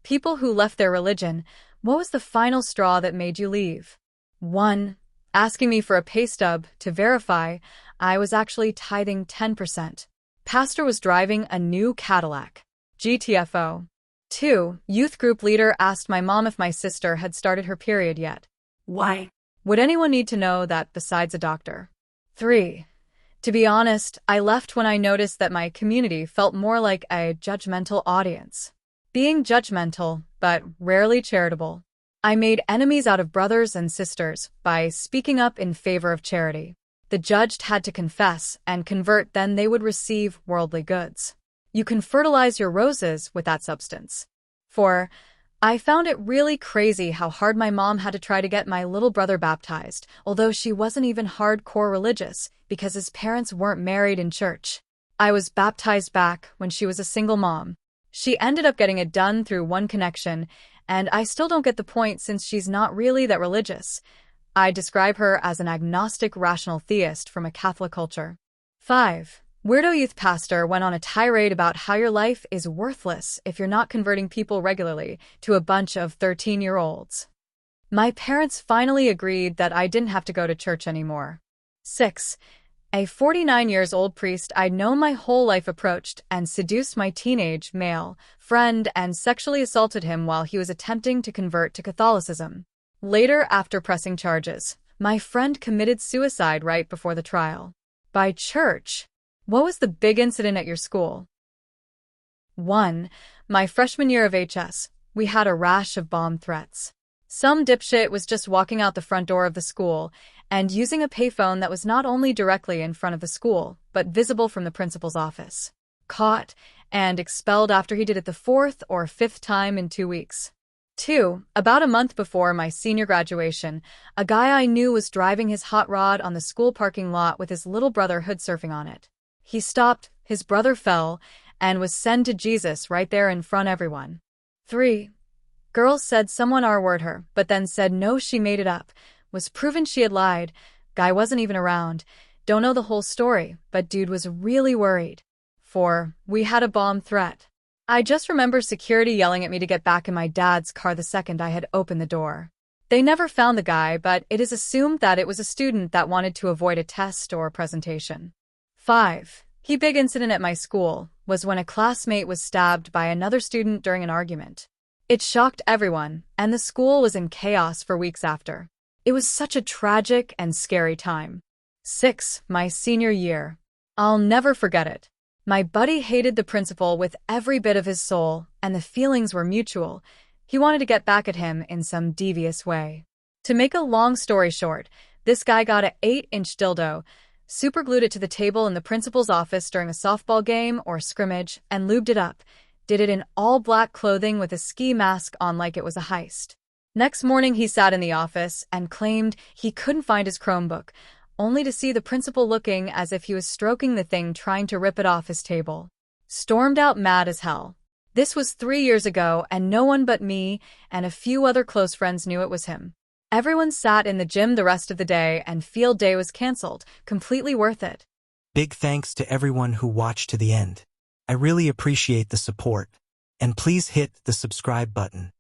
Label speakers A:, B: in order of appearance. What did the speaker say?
A: People who left their religion. What was the final straw that made you leave? 1. Asking me for a pay stub to verify I was actually tithing 10%. Pastor was driving a new Cadillac. GTFO. 2. Youth group leader asked my mom if my sister had started her period yet.
B: Why?
A: Would anyone need to know that besides a doctor? 3. To be honest, I left when I noticed that my community felt more like a judgmental audience. Being judgmental, but rarely charitable. I made enemies out of brothers and sisters by speaking up in favor of charity. The judged had to confess and convert, then they would receive worldly goods. You can fertilize your roses with that substance. 4. I found it really crazy how hard my mom had to try to get my little brother baptized, although she wasn't even hardcore religious because his parents weren't married in church. I was baptized back when she was a single mom. She ended up getting it done through one connection, and I still don't get the point since she's not really that religious. I describe her as an agnostic rational theist from a Catholic culture. 5. Weirdo youth pastor went on a tirade about how your life is worthless if you're not converting people regularly to a bunch of 13-year-olds. My parents finally agreed that I didn't have to go to church anymore. 6. A 49-years-old priest I'd known my whole life approached and seduced my teenage male friend and sexually assaulted him while he was attempting to convert to Catholicism. Later, after pressing charges, my friend committed suicide right before the trial. By church. What was the big incident at your school? 1. My freshman year of HS, we had a rash of bomb threats. Some dipshit was just walking out the front door of the school and using a payphone that was not only directly in front of the school, but visible from the principal's office. Caught and expelled after he did it the 4th or 5th time in 2 weeks. 2. About a month before my senior graduation, a guy I knew was driving his hot rod on the school parking lot with his little brother hood surfing on it. He stopped, his brother fell, and was sent to Jesus right there in front of everyone. 3. Girl said someone R-word her, but then said no, she made it up. Was proven she had lied. Guy wasn't even around. Don't know the whole story, but dude was really worried. 4. We had a bomb threat. I just remember security yelling at me to get back in my dad's car the second I had opened the door. They never found the guy, but it is assumed that it was a student that wanted to avoid a test or presentation. 5. The big incident at my school was when a classmate was stabbed by another student during an argument. It shocked everyone, and the school was in chaos for weeks after. It was such a tragic and scary time. 6. My senior year. I'll never forget it. My buddy hated the principal with every bit of his soul, and the feelings were mutual. He wanted to get back at him in some devious way. To make a long story short, this guy got an 8-inch dildo, superglued it to the table in the principal's office during a softball game or scrimmage, and lubed it up. Did it in all black clothing with a ski mask on like it was a heist. Next morning he sat in the office and claimed he couldn't find his Chromebook, only to see the principal looking as if he was stroking the thing trying to rip it off his table. Stormed out mad as hell. This was 3 years ago and no one but me and a few other close friends knew it was him. Everyone sat in the gym the rest of the day and field day was canceled. Completely worth it.
C: Big thanks to everyone who watched to the end. I really appreciate the support. And please hit the subscribe button.